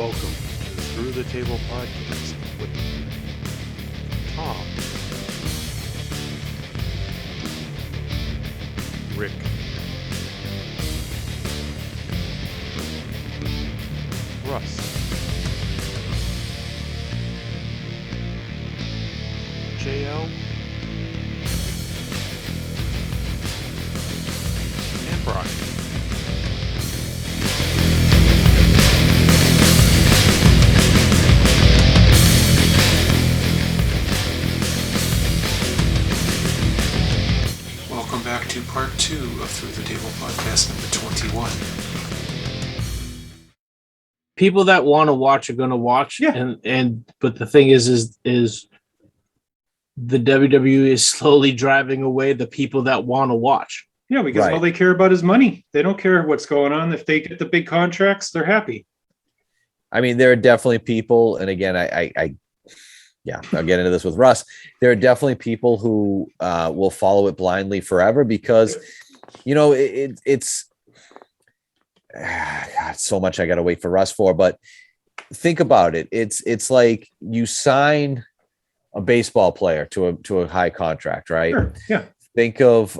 Welcome to the Through the Table podcast with Tom, Rick, Russ, JL, and Brian. Welcome back to part 2 of Through the Table podcast number 21. People that want to watch are going to watch, Yeah. But the thing is the WWE is slowly driving away the people that want to watch. Yeah, because all they care about is money. They don't care what's going on. If they get the big contracts, they're happy. I mean, there are definitely people, and again, I'll get into this with Russ. There are definitely people who will follow it blindly forever because, you know, it's God, so much I got to wait for Russ for. But think about it. It's like you sign a baseball player to a high contract, right? Sure. Yeah. Think of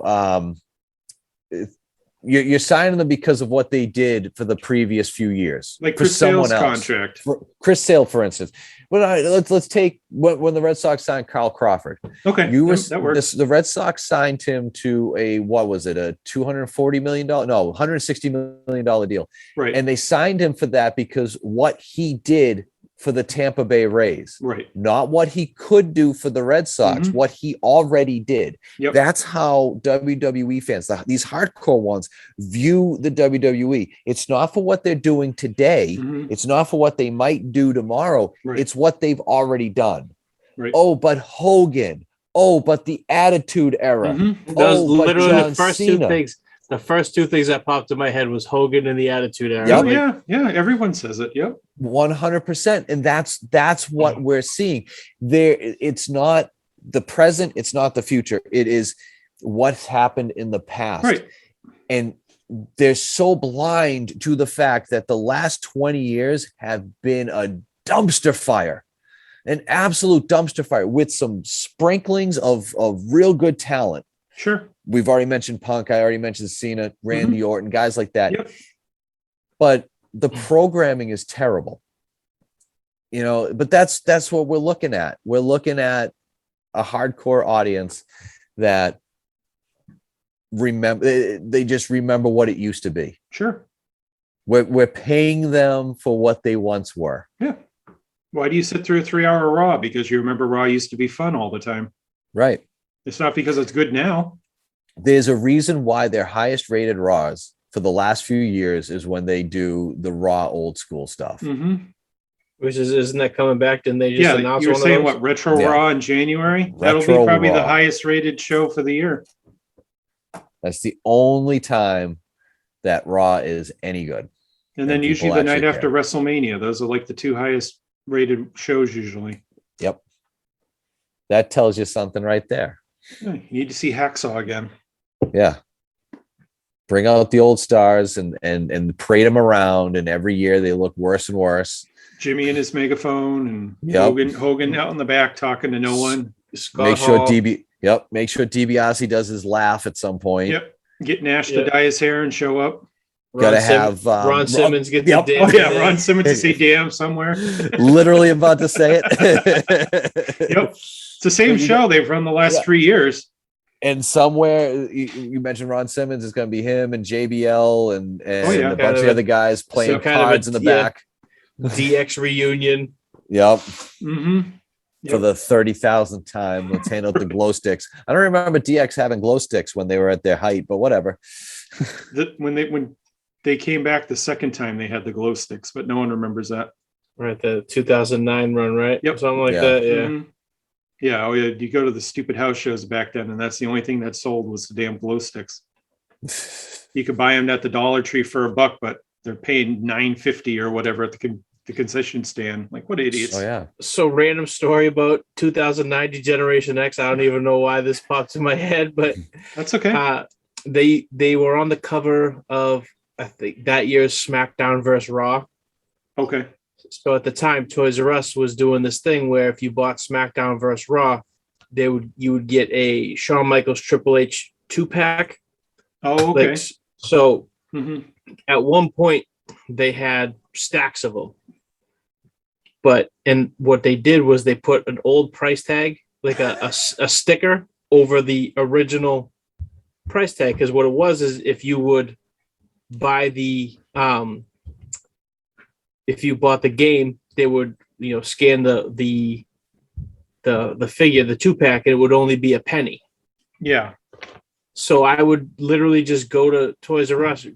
you're signing them because of what they did for the previous few years, Like for Chris someone Sale's else. contract. For Chris Sale, for instance. Well, let's take when the Red Sox signed Kyle Crawford. Okay, that works. The Red Sox signed him to a $240 million? No, $160 million deal. Right. And they signed him for that because what he did for the Tampa Bay Rays, Right. not what he could do for the Red Sox, Mhm. what he already did. Yep. That's how WWE fans, these hardcore ones, view the WWE. It's not for what they're doing today. Mhm. It's not for what they might do tomorrow. Right. It's what they've already done. Right. Oh, but Hogan. Oh, but the Attitude Era. Mhm. Those Oh, but literally John the first Cena. two things. The first two things that popped in my head was Hogan and the Attitude Era. Yep. Oh, Like, yeah. Everyone says it. Yep. 100%. And that's what we're seeing there. It's not the present. It's not the future. It is what's happened in the past. Right. And they're so blind to the fact that the last 20 years have been a dumpster fire, an absolute dumpster fire with some sprinklings of real good talent. Sure. We've already mentioned Punk. I already mentioned Cena, Randy Orton, guys like that. Yep. But the programming is terrible. You know, but that's what we're looking at. We're looking at a hardcore audience that they just remember what it used to be. Sure. We're paying them for what they once were. Yeah. Why do you sit through a 3-hour Raw? Because you remember Raw used to be fun all the time. Right. It's not because it's good now. There's a reason why their highest rated Raws for the last few years is when they do the Raw old school stuff. Mm-hmm. which isn't that coming back? Didn't they just announce you were one saying of those? what, Retro Yeah. Raw in January? That'll Retro be probably the Raw. highest rated show for the year. That's the only time that Raw is any good. And then And usually people the night actually after care. WrestleMania. Those are like the two highest rated shows usually. Yep. That tells you something right there. Yeah, you need to see Hacksaw again. Yeah. Bring out the old stars and parade them around, and every year they look worse and worse. Jimmy and his megaphone and Yep. Hogan out in the back talking to no one. Scott Make sure Hall. Make sure DiBiase does his laugh at some point. Yep. Get Nash to Yep. dye his hair and show up. Gotta have Ron Simmons get yep. the Oh damn yeah, thing. Ron Simmons to say damn somewhere. Literally about to say it. Yep. It's the same But you show they've run the last Yeah. 3 years. And somewhere you mentioned Ron Simmons is going to be him and JBL and Oh, yeah. a bunch of the other guys playing kind of a- cards in the yeah. back. DX reunion. Yep. Mm-hmm. For the 30,000th time. Let's hand out the glow sticks. I don't remember DX having glow sticks when they were at their height, but whatever. When they came back the second time, they had the glow sticks, but no one remembers that. Right, the 2009 run, right? Yep. Something like Yeah. that, yeah. Mhm. Yeah. Oh, yeah. You go to the stupid house shows back then, and that's the only thing that sold was the damn glow sticks. You could buy them at the Dollar Tree for $1, but they're paying $9.50 or whatever at the concession stand. Like, what idiots? Oh yeah. So random story about 2090 Generation X. I don't even know why this popped in my head, but That's okay. they were on the cover of, I think, that year's SmackDown vs. Raw. Okay. So at the time, Toys R Us was doing this thing where if you bought SmackDown versus Raw, you would get a Shawn Michaels Triple H 2-pack. Oh, okay. Like, so Mhm. at one point they had stacks of them. And what they did was they put an old price tag, like a sticker over the original price tag. Because what it was is if you would buy if you bought the game, they would, scan the figure, the 2-pack, and it would only be a penny. Yeah. So I would literally just go to Toys R Us,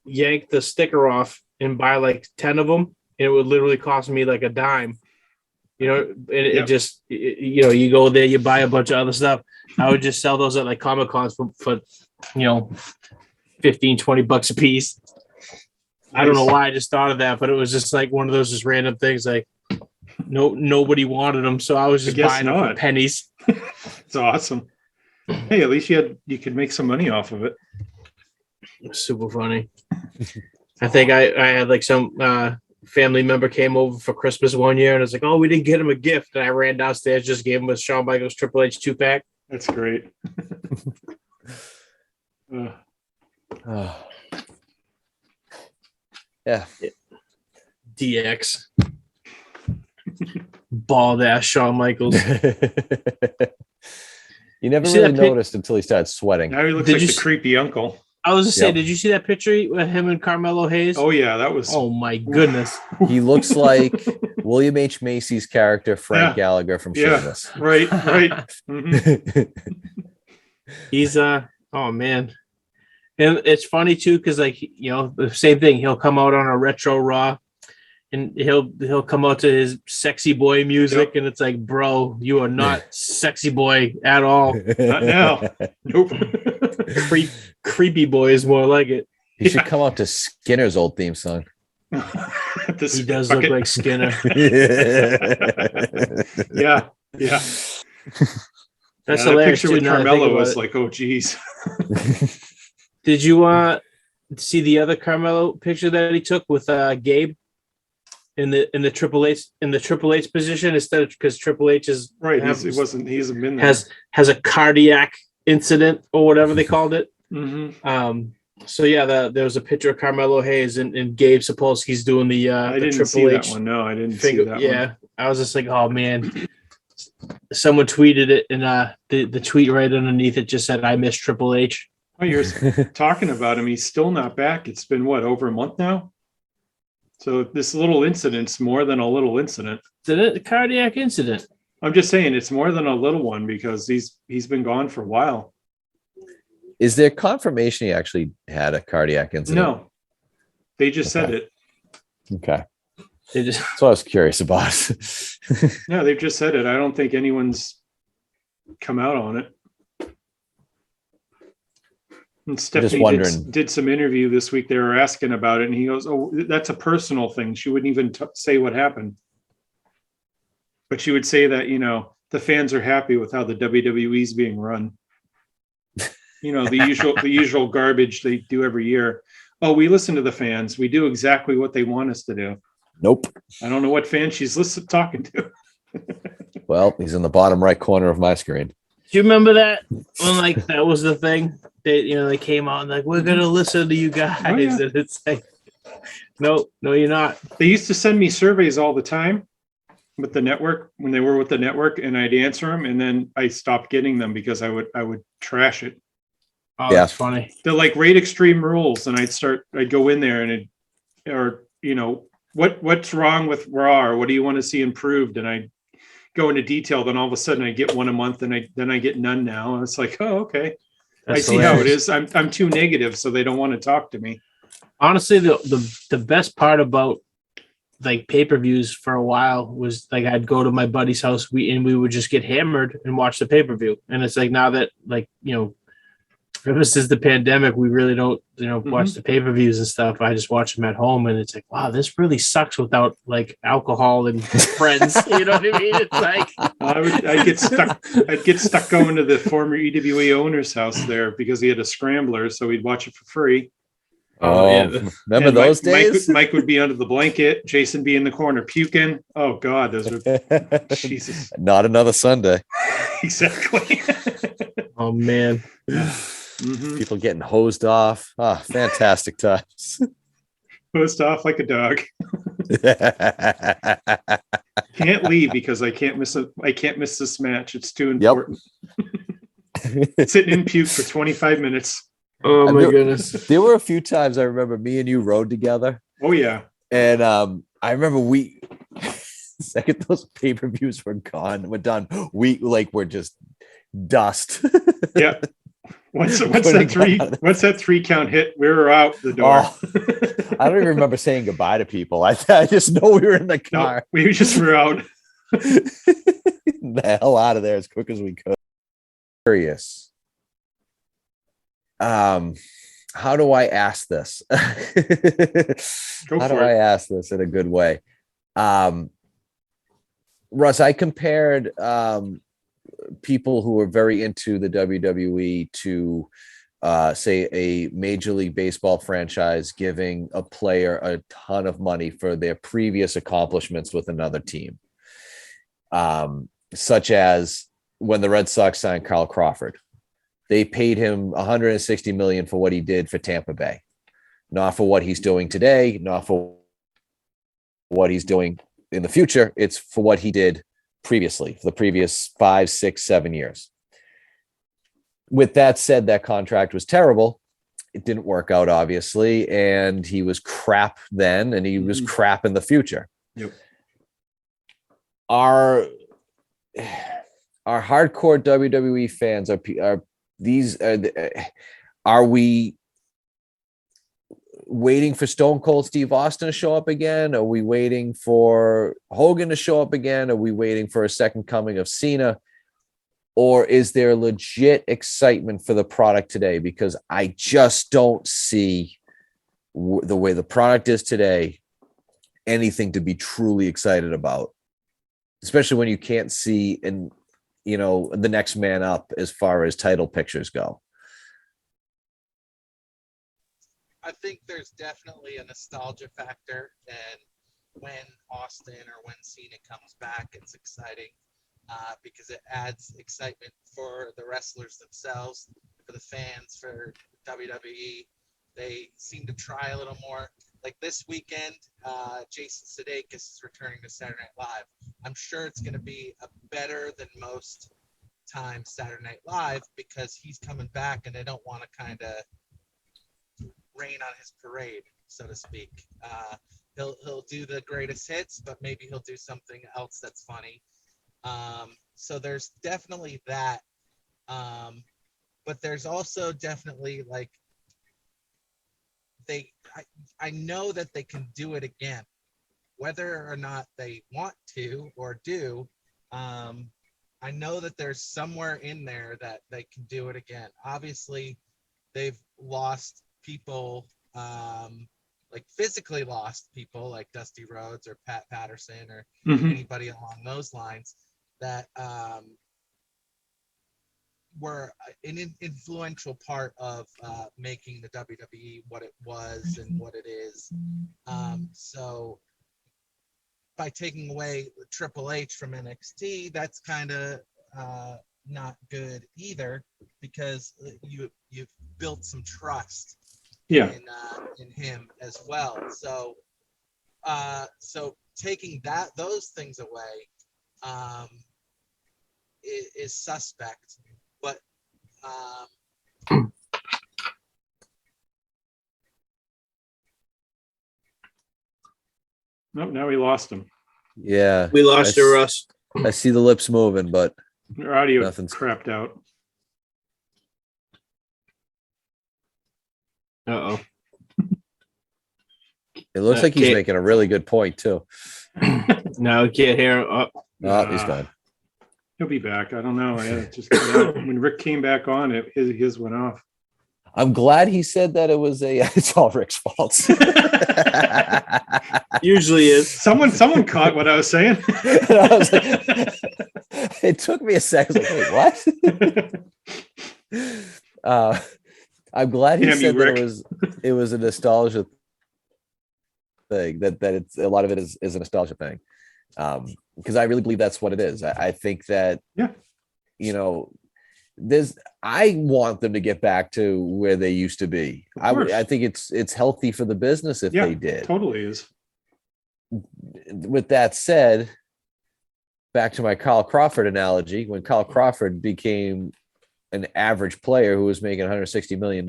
yank the sticker off, and buy like 10 of them, and it would literally cost me like a dime. And it just, you go there, you buy a bunch of other stuff. I would just sell those at like Comic Cons for $15-20 a piece. I don't know why I just thought of that, but it was just like one of those just random things. Like, nobody wanted them, so I was just buying them for pennies. It's awesome. Hey, at least you could make some money off of it. Super funny. I think I had like some family member came over for Christmas one year, and it's like, oh, we didn't get him a gift, and I ran downstairs, just gave him a Shawn Michaels Triple H 2-pack. That's great. Yeah. DX. Bald ass Shawn Michaels. You never really noticed until he started sweating. Now he looks like the creepy uncle. I was just saying, did you see that picture with him and Carmelo Hayes? Oh yeah, that was. Oh my goodness. He looks like William H. Macy's character Frank Gallagher from Shameless. Right. Mm-hmm. He's oh man. And it's funny too, because like the same thing. He'll come out on a retro Raw, and he'll come out to his sexy boy music, and it's like, bro, you are not sexy boy at all. Not now. Nope. Creepy boy is more like it. He should come out to Skinner's old theme song. He does look like Skinner. Yeah. That's that hilarious. Picture with Carmelo was like, oh geez. Did you see the other Carmelo picture that he took with Gabe in the Triple H position instead of, because Triple H is right? He hasn't been there. Has a cardiac incident or whatever they called it. Mm-hmm. So yeah, there was a picture of Carmelo Hayes and Gabe Sapolsky's doing the I didn't Triple see H that one. No, I didn't see that one. Yeah, I was just like, oh man. Someone tweeted it, and the tweet right underneath it just said, "I miss Triple H." Oh, you're talking about him. He's still not back. It's been over a month now. So this little incident's more than a little incident. It's a cardiac incident. I'm just saying it's more than a little one because he's been gone for a while. Is there confirmation he actually had a cardiac incident? No, they just said it. Okay. That's what I was curious about. Yeah, they've just said it. I don't think anyone's come out on it. And Stephanie did some interview this week. They were asking about it, and he goes, "Oh, that's a personal thing." She wouldn't even say what happened, but she would say that the fans are happy with how the WWE is being run. The usual garbage they do every year. Oh, we listen to the fans. We do exactly what they want us to do. Nope. I don't know what fan she's talking to. Well, he's in the bottom right corner of my screen. Do you remember that when that was the thing? They came out and like, we're gonna listen to you guys, and it's like, no, you're not. They used to send me surveys all the time with the network when they were with the network, and I'd answer them, and then I stopped getting them because I would trash it. Oh, yeah. That's funny. They're like rate Extreme Rules, and I'd go in there and what's wrong with Raw, or what do you want to see improved, and I go into detail. Then all of a sudden I get one a month, and I get none now, and it's like, oh, okay. That's I see hilarious. How it is. I'm too negative, so they don't want to talk to me. Honestly, the best part about pay-per-views for a while was I'd go to my buddy's house, we would just get hammered and watch the pay-per-view. And it's now that ever since the pandemic, we really don't watch the pay-per-views and stuff. I just watch them at home, and it's like, wow, this really sucks without alcohol and friends. You know what I mean? It's like I'd get stuck going to the former EWA owner's house there because he had a scrambler, so we'd watch it for free. Oh, yeah. Remember And those days? Mike would be under the blanket. Jason be in the corner puking. Oh God, those are Jesus. Not another Sunday. Exactly. Oh man. Mhm. People getting hosed off. Ah, fantastic times. Post off like a dog. Can't leave because I can't miss this match. It's too important. Sitting in puke for 25 minutes. Oh my goodness. There were a few times I remember me and you rode together. Oh yeah. And I remember second those pay-per-views were done. We're just dust. Yeah. Once that 3 count hit, we were out the door. Oh, I don't even remember saying goodbye to people. I just know we were in the car. No, we just were out. The hell out of there as quick as we could. Curious. How do I ask this? How do I ask this in a good way? Russ, I compared people who are very into the WWE to say a Major League Baseball franchise giving a player a ton of money for their previous accomplishments with another team. Such as when the Red Sox signed Carl Crawford. They paid him $160 million for what he did for Tampa Bay, not for what he's doing today, not for what he's doing in the future. It's for what he did previously, for the previous 5, 6, 7 years. With that said, that contract was terrible. It didn't work out, obviously, and he was crap then, and he was crap in the future. Yep. Our hardcore WWE fans are we waiting for Stone Cold Steve Austin to show up again? Are we waiting for Hogan to show up again? Are we waiting for a second coming of Cena? Or is there legit excitement for the product today? Because I just don't see the way the product is today, anything to be truly excited about, especially when you can't see the next man up as far as title pictures go. I think there's definitely a nostalgia factor, and when Austin or when Cena comes back, it's exciting because it adds excitement for the wrestlers themselves, for the fans, for WWE. They seem to try a little more. Like this weekend, Jason Sudeikis is returning to Saturday Night Live. I'm sure it's going to be a better than most times Saturday Night Live because he's coming back and they don't want to kind of rain on his parade, so to speak. He'll do the greatest hits, but maybe he'll do something else that's funny. So there's definitely that. But there's also definitely like I know that they can do it again, whether or not they want to or do. I know that there's somewhere in there that they can do it again. Obviously, they've lost people, like physically lost people like Dusty Rhodes or Pat Patterson or anybody along those lines that were an influential part of making the WWE what it was and what it is. So by taking away Triple H from NXT, that's kind of not good either, because you've built some trust in him as well. So so taking those things away is suspect. But nope, now we lost him. Yeah, We lost you, Russ. I see the lips moving, but Your audio nothing's crapped out. Uh-oh. It looks like he's making a really good point too. Now I can't hear him. Oh, he's gone. He'll be back. I don't know. When Rick came back on, his went off. I'm glad he said that it was it's all Rick's fault. Usually is. Someone caught what I was saying. I was like, it took me a second. I was like, wait, what? I'm glad he Damn you, said that Rick. it was a nostalgia thing. That it's a lot of it is a nostalgia thing. Because I really believe that's what it is. I think that Yeah. I want them to get back to where they used to be. Of I course. think it's healthy for the business if Yeah, they did. totally is. With that said, back to my Kyle Crawford analogy, when Kyle Crawford became an average player who was making $160 million,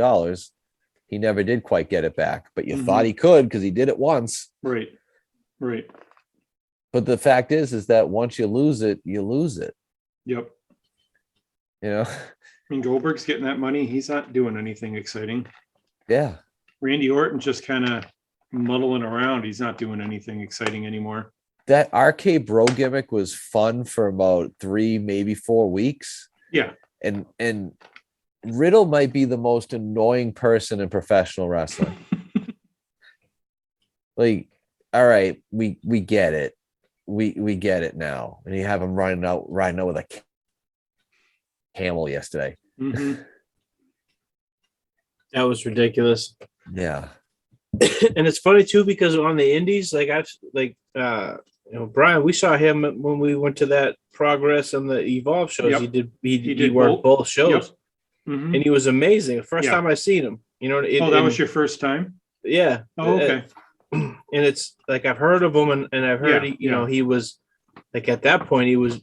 he never did quite get it back. But you thought he could because he did it once. Right. But the fact is that once you lose it, you lose it. Yep. You know? I mean, Goldberg's getting that money. He's not doing anything exciting. Yeah. Randy Orton's just kind of muddling around. He's not doing anything exciting anymore. That RK Bro gimmick was fun for about 3, maybe 4 weeks. Yeah. And Riddle might be the most annoying person in professional wrestling. Like, all right, we get it. We get it now. And you have him riding out with a camel yesterday. Mm-hmm. That was ridiculous. Yeah. And it's funny too because on the indies, Brian, we saw him when we went to that Progress and the Evolve shows. Yep. He worked both shows. Yep. Mm-hmm. And he was amazing. The first time I seen him, that was your first time? Yeah. Oh, okay. And it's like I've heard of him, and I've heard he was like at that point he was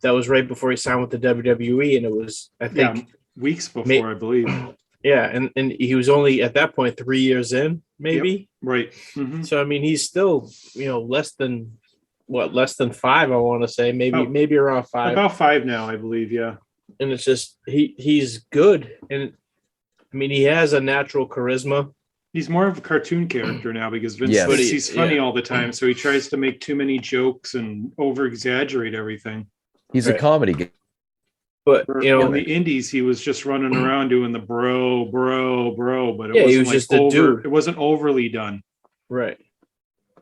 that was right before he signed with the WWE, and it was I think weeks before I believe. Yeah, and he was only at that point 3 years in, maybe. Yep. Right. Mm-hmm. So I mean, he's still less than 5. I want to say maybe around 5. About 5 now, I believe. Yeah. And it's just he's good, and I mean he has a natural charisma. He's more of a cartoon character now because Vince Yes. thinks he's funny all the time, so he tries to make too many jokes and over exaggerate everything. He's a comedy guy. But in the indies, he was just running around doing the bro, but it wasn't he was just a dude. It wasn't overly done. Right.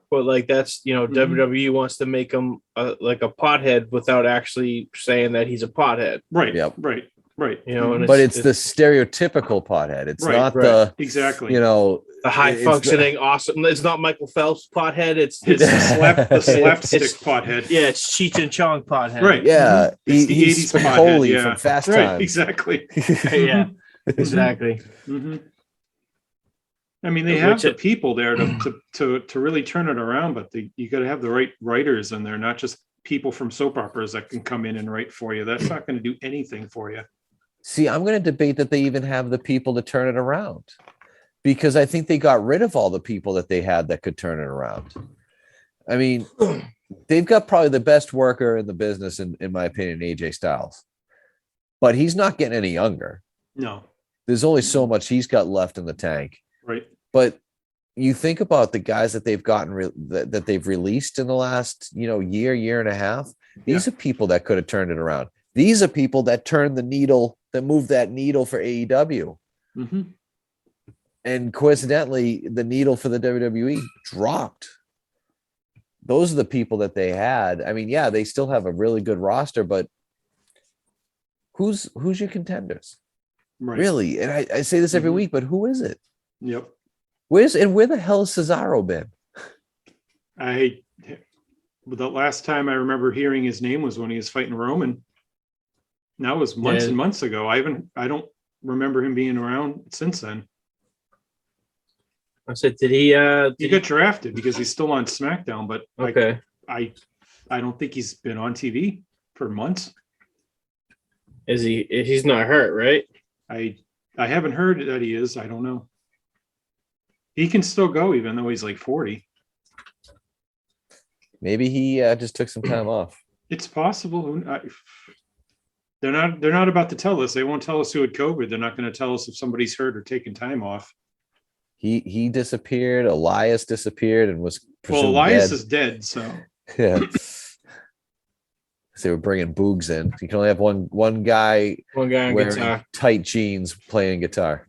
But like that's WWE wants to make him like a pothead without actually saying that he's a pothead. Right. Yep. Right. And but it's the stereotypical pothead. It's not the exactly. The high functioning awesome. It's not Michael Phelps pothead. It's the slapstick pothead. Yeah, it's Cheech and Chong pothead. Right. Yeah. Mm-hmm. He's Spicoli from Fast Times. Exactly. Yeah. Exactly. Mm-hmm. I mean, they have the people there to really turn it around, but you got to have the right writers in there, not just people from soap operas that can come in and write for you. That's not going to do anything for you. See, I'm going to debate that they even have the people to turn it around, because I think they got rid of all the people that they had that could turn it around. I mean, they've got probably the best worker in the business, in my opinion, AJ Styles, but he's not getting any younger. No, there's only so much he's got left in the tank. Right. But you think about the guys that they've gotten that they've released in the last year and a half. These are people that could have turned it around. These are people that turned the needle, that moved that needle for AEW. Mm-hmm. And coincidentally, the needle for the WWE dropped. Those are the people that they had. I mean, yeah, they still have a really good roster, but who's your contenders? Right. Really? And I say this every week, but who is it? Yep. Where the hell has Cesaro been? The last time I remember hearing his name was when he was fighting Roman. That was months and months ago. I don't remember him being around since then. I said, did he got drafted because he's still on SmackDown, but okay. I don't think he's been on TV for months. Is he? He's not hurt, right? I haven't heard that he is. I don't know. He can still go even though he's like 40. Maybe he just took some time off. It's possible. They're not about to tell us. They won't tell us who had COVID. They're not going to tell us if somebody's hurt or taking time off. He disappeared. Elias disappeared and was presumed Elias dead. is dead. So yeah. So we're bringing Boogs in. You can only have one guy on wearing guitar, tight jeans, playing guitar.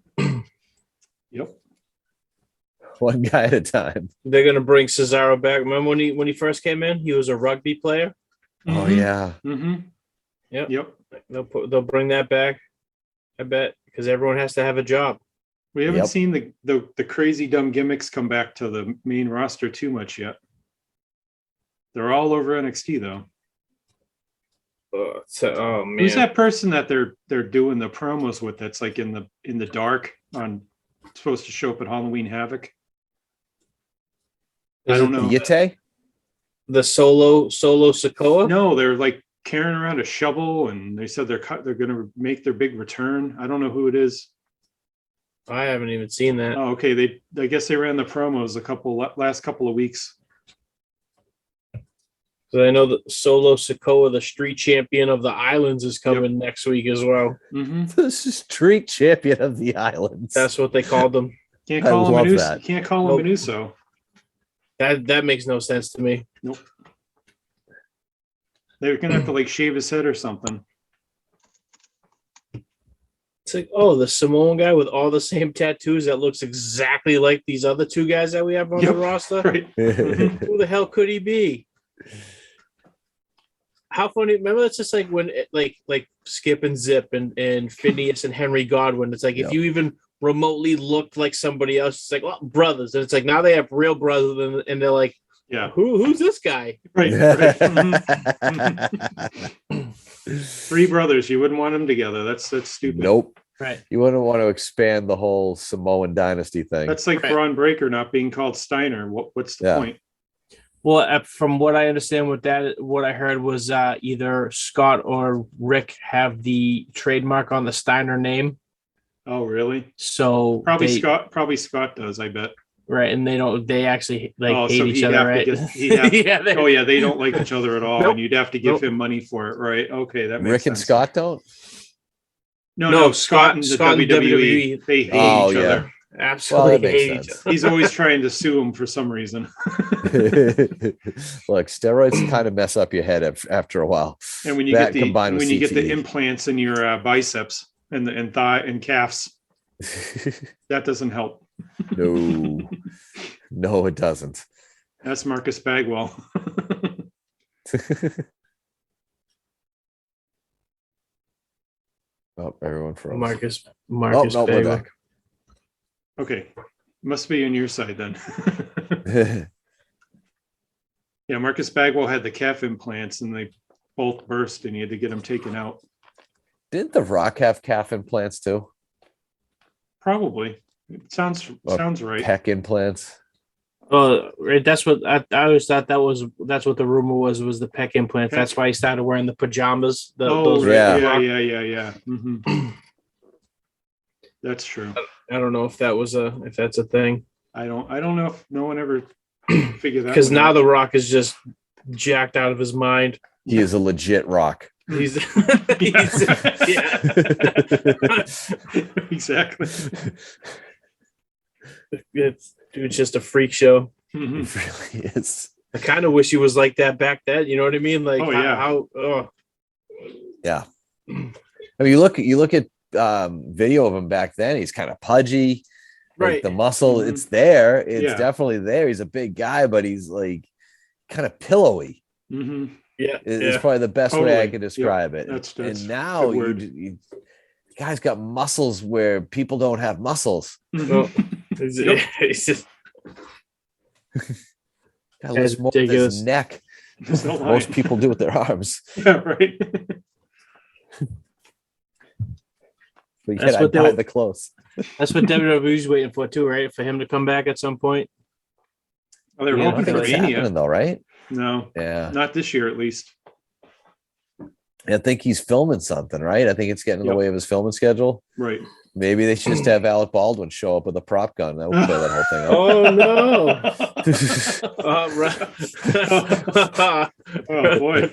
Yep. One guy at a time. They're gonna bring Cesaro back. Remember when he first came in? He was a rugby player. Oh yeah. Mm-hmm. Yep. Yep. They'll bring that back. I bet, because everyone has to have a job. We haven't Yep. seen the crazy dumb gimmicks come back to the main roster too much yet. They're all over NXT though. Oh man, Who's that person that they're doing the promos with? That's like in the dark on supposed to show up at Halloween Havoc. I don't know. Yete? The solo Sokoa? No, they're like carrying around a shovel, and they said they're going to make their big return. I don't know who it is. I haven't even seen that. Oh, okay. I guess they ran the promos last couple of weeks. So I know that Solo Sokoa, the street champion of the islands, is coming next week as well. Mm-hmm. The street champion of the islands. That's what they called them. Can't I call him love Menuso. that. Can't call him Menuso. That makes no sense to me. Nope. They're gonna have to like shave his head or something. It's like, oh, the Samoan guy with all the same tattoos that looks exactly like these other two guys that we have on the roster. Right. Who the hell could he be? How funny! Remember, it's just like when like Skip and Zip and Phineas and Henry Godwin. It's like if you even remotely looked like somebody else, it's like, well, brothers, and it's like now they have real brothers, and they're like, Yeah. who's this guy? Right. Three brothers. You wouldn't want them together. That's stupid. Nope. Right. You wouldn't want to expand the whole Samoan dynasty thing. That's like Braun Breaker not being called Steiner. What's the point? Well, from what I understand, what I heard was either Scott or Rick have the trademark on the Steiner name. Oh, really? So probably Scott does, I bet. Right, and they actually hate so each other, right? They don't like each other at all, Nope. and you'd have to give him money for it, right? Okay, that makes Rick sense. and Scott don't? No, Scott and the WWE, they hate each other. Absolutely hate each other. He's always trying to sue him for some reason. Look, steroids kind of mess up your head after a while. And when you get the implants in your biceps and thigh and calves, that doesn't help. No, it doesn't. That's Marcus Bagwell. Oh, everyone froze. Marcus no, we're back. Okay, must be on your side then. Yeah, Marcus Bagwell had the calf implants, and they both burst, and he had to get them taken out. Didn't The Rock have calf implants too? Probably. It sounds right. Pec implants. Right. That's what I always thought. That's what the rumor was the pec implants. That's why he started wearing the pajamas. Yeah. Mm-hmm. That's true. I don't know if that's a thing. I don't know if no one ever figured that. Because now The Rock is just jacked out of his mind. He is a legit Rock. He's exactly. It's just a freak show. Mm-hmm. It really is. I kind of wish he was like that back then. You know what I mean? Like, yeah. I mean, you look at video of him back then. He's kind of pudgy. Like, right. the muscle, Mm-hmm. it's there. It's definitely there. He's a big guy, but he's like kind of pillowy. Mm-hmm. Yeah, it's probably the best way I can describe it. That's and now you guys got muscles where people don't have muscles. It's just lose more with his neck. Most people do with their arms. Yeah, right. But yet I buy the clothes. That's what WWE's waiting for too, right? For him to come back at some point. Oh, they're hoping for Mania, though, right? No, not this year at least. I think he's filming something, right? I think it's getting in the way of his filming schedule. Right. Maybe they should just have Alec Baldwin show up with a prop gun. That would clear that whole thing up. Oh no! Oh boy.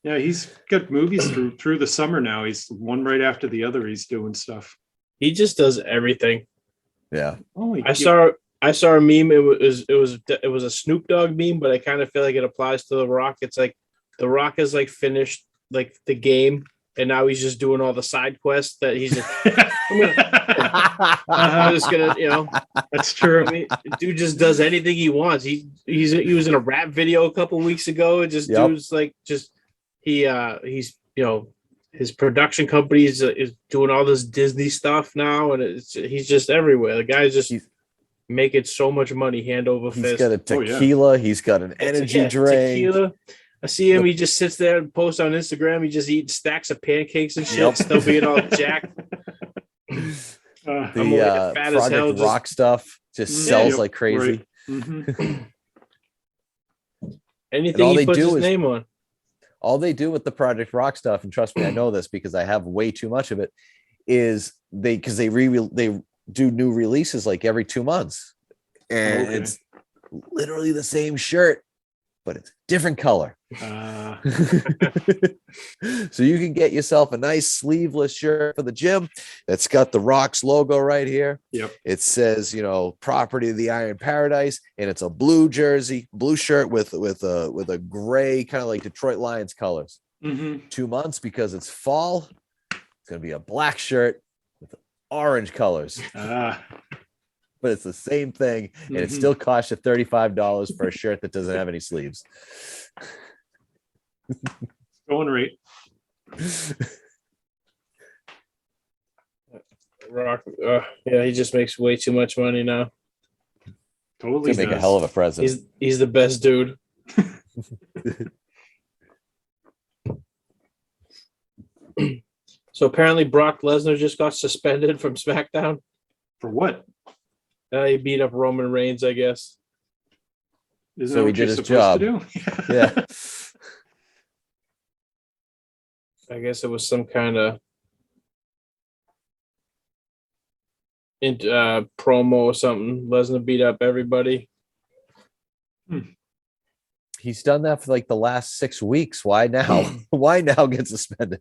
Yeah, he's got movies through the summer now. He's one right after the other. He's doing stuff. He just does everything. Yeah. I saw a meme. It was a Snoop Dogg meme, but I kind of feel like it applies to The Rock. It's like The Rock has like finished like the game, and now he's just doing all the side quests that he's just. I'm just gonna, That's true. I mean, dude just does anything he wants. He was in a rap video a couple weeks ago. And just dude's like he's his production company is doing all this Disney stuff now, and he's just everywhere. The guy's just making so much money hand over fist. He's got a tequila. He's got an energy drink. Tequila. I see him. He just sits there and posts on Instagram. He just eats stacks of pancakes and shit, still being all jacked. The Project Rock stuff just sells like crazy. Right. Mm-hmm. Anything he puts his name on. All they do with the Project Rock stuff, and trust me, I know this because I have way too much of it, is they do new releases like every 2 months, and it's literally the same shirt, but it's different color. So you can get yourself a nice sleeveless shirt for the gym that's got the Rock's logo right here. Yep. It says, property of the Iron Paradise, and it's a blue shirt with a gray kind of like Detroit Lions colors. 2 months, because it's fall, it's gonna be a black shirt with orange colors. But it's the same thing, and it still costs you $35 for a shirt that doesn't have any sleeves. Going rate. Rock, he just makes way too much money now. Totally make a hell of a present. He's the best dude. So apparently Brock Lesnar just got suspended from SmackDown. For what? He beat up Roman Reigns, I guess. So he did his job. Yeah. I guess it was some kind of promo or something. Lesnar beat up everybody. He's done that for like the last 6 weeks. Why now? Why now get suspended?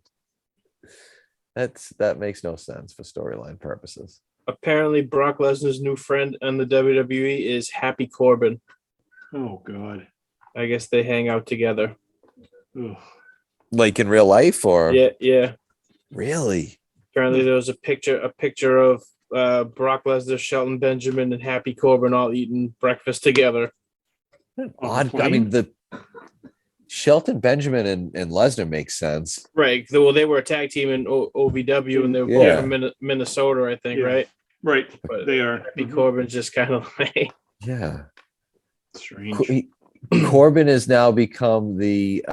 That makes no sense for storyline purposes. Apparently, Brock Lesnar's new friend in the WWE is Happy Corbin. Oh, God. I guess they hang out together. Ugh. Like in real life, or yeah. Really? Apparently, there was a picture of Brock Lesnar, Shelton Benjamin, and Happy Corbin all eating breakfast together. Odd. I mean, the Shelton Benjamin and Lesnar makes sense, right? Well, they were a tag team in OVW, and they were both from Minnesota, I think, right? Right, but they are. Happy Corbin's just kind of like, strange. Corbin has now become the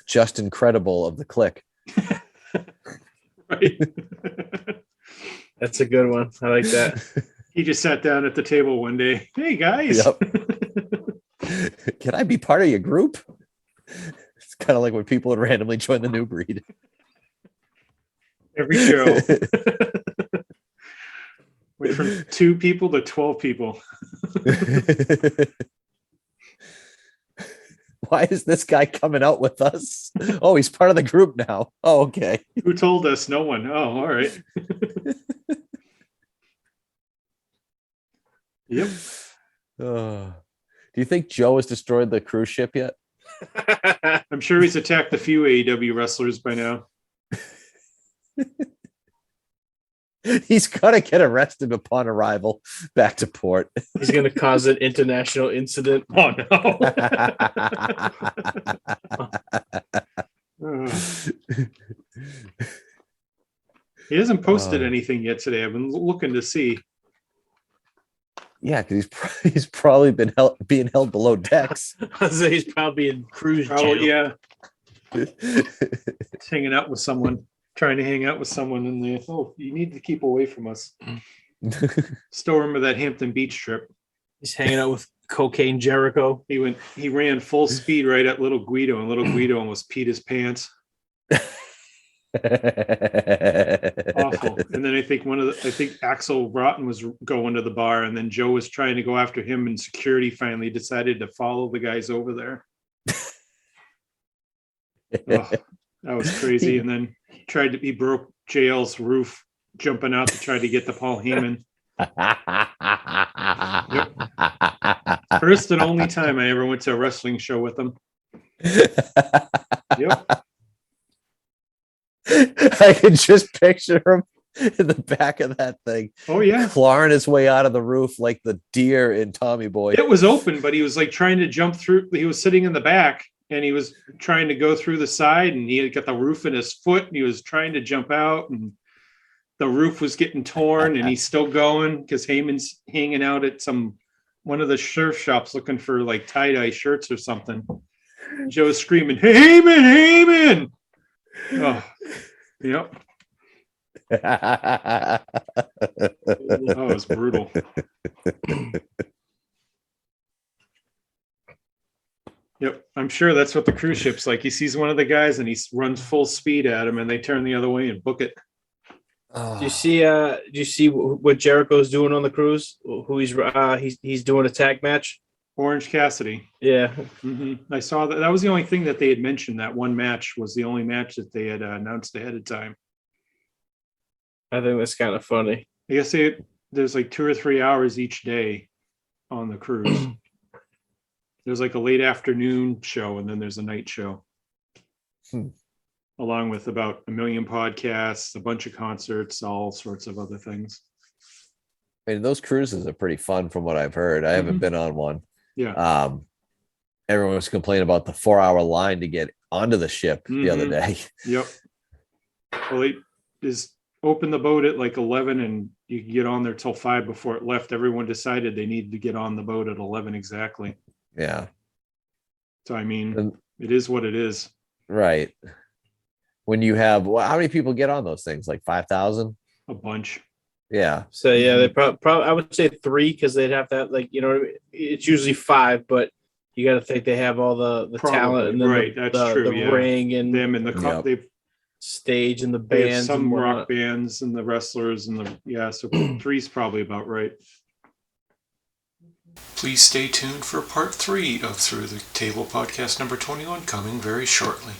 just incredible of the clique. Right. That's a good one. I like that. He just sat down at the table one day. Hey guys. Yep. Can I be part of your group? It's kind of like when people would randomly join the New Breed. Every show. Went from 2 people to 12 people. Why is this guy coming out with us? Oh, he's part of the group now. Oh, okay. Who told us? No one. Oh, all right. Yep. Do you think Joe has destroyed the cruise ship yet? I'm sure he's attacked a few AEW wrestlers by now. He's got to get arrested upon arrival back to port. He's going to cause an international incident. Oh, no. He hasn't posted anything yet today. I've been looking to see. Yeah, because he's probably been being held below decks. So he's probably in cruise jail. Yeah. He's hanging out with someone. Trying to hang out with someone, and they you need to keep away from us. Still remember that Hampton Beach trip. He's hanging out with Cocaine Jericho. He ran full speed right at little Guido, and little Guido almost peed his pants. Awful. And then I think Axel Rotten was going to the bar, and then Joe was trying to go after him, and security finally decided to follow the guys over there. That was crazy. And then he broke JL's roof jumping out to try to get to Paul Heyman. Yep. First and only time I ever went to a wrestling show with him. Yep. I can just picture him in the back of that thing. Oh yeah, clawing his way out of the roof like the deer in Tommy Boy. It was open, but he was like trying to jump through. He was sitting in the back, and he was trying to go through the side, and he had got the roof in his foot, and he was trying to jump out, and the roof was getting torn, and he's still going because Heyman's hanging out at one of the surf shops looking for like tie-dye shirts or something. Joe's screaming, Heyman! Oh, yep. That was brutal. Yep, I'm sure that's what the cruise ship's like. He sees one of the guys and he runs full speed at him, and they turn the other way and book it. Do you see what Jericho's doing on the cruise? Who he's doing a tag match? Orange Cassidy. Yeah. I saw that. That was the only thing that they had mentioned. That one match was the only match that they had announced ahead of time. I think that's kind of funny. I guess there's like 2 or 3 hours each day on the cruise. There's like a late afternoon show, and then there's a night show. Along with about 1 million podcasts, a bunch of concerts, all sorts of other things. I mean, those cruises are pretty fun from what I've heard. I haven't been on one. Yeah. Everyone was complaining about the 4-hour line to get onto the ship the other day. Yep. Well, they just opened the boat at like 11, and you could get on there till 5 before it left. Everyone decided they needed to get on the boat at 11 exactly. Yeah. So, I mean, it is what it is. Right. When you have, how many people get on those things? Like 5,000? A bunch. Yeah. So yeah, they probably I would say 3 because they'd have to have, like, it's usually 5, but you got to think they have all the talent and then right. That's true. The ring and them and the Yep. stage and the they have bands. some and rock bands and the wrestlers and so 3's probably about right. Please stay tuned for part 3 of Through the Table podcast number 21 coming very shortly.